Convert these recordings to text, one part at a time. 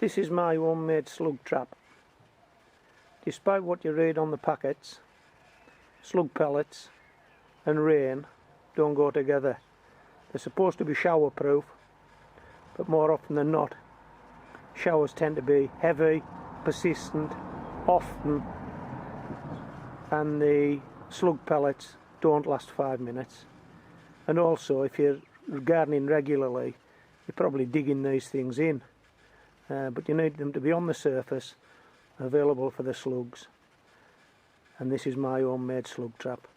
This is my homemade slug trap. Despite what you read on the packets, slug pellets and rain don't go together. They're supposed to be shower proof, but more often than not, showers tend to be heavy, persistent, often, and the slug pellets don't last 5 minutes. And also, if you're gardening regularly, you're probably digging these things in. But you need them to be on the surface, available for the slugs. And this is my homemade slug trap.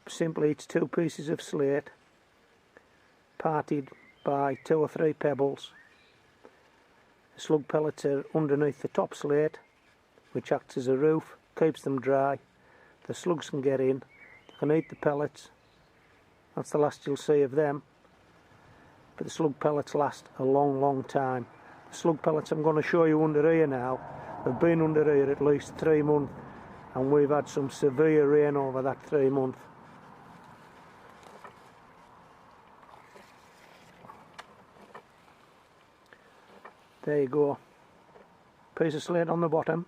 Simply, it's 2 pieces of slate parted by 2 or 3 pebbles. The slug pellets are underneath the top slate, which acts as a roof, keeps them dry. The slugs can get in, they can eat the pellets. That's the last you'll see of them. But the slug pellets last a long time. The slug pellets I'm going to show you under here now have been under here at least 3 months, and we've had some severe rain over that 3 months. There you go. Piece of slate on the bottom,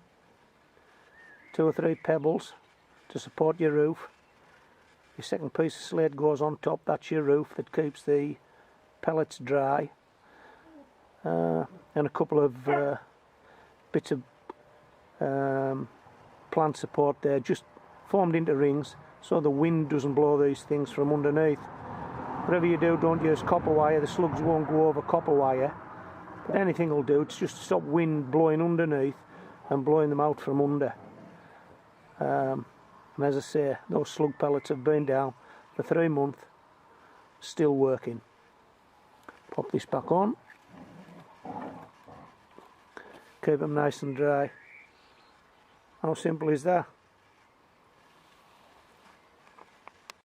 2 or 3 pebbles to support your roof. Your second piece of slate goes on top, that's your roof that keeps the pellets dry, and a couple of bits of plant support there, just formed into rings so the wind doesn't blow these things from underneath. Whatever you do, don't use copper wire, the slugs won't go over copper wire, but anything will do, it's just to stop wind blowing underneath and blowing them out from under. And as I say, those slug pellets have been down for 3 months, still working. Pop this back on, keep them nice and dry. How simple is that?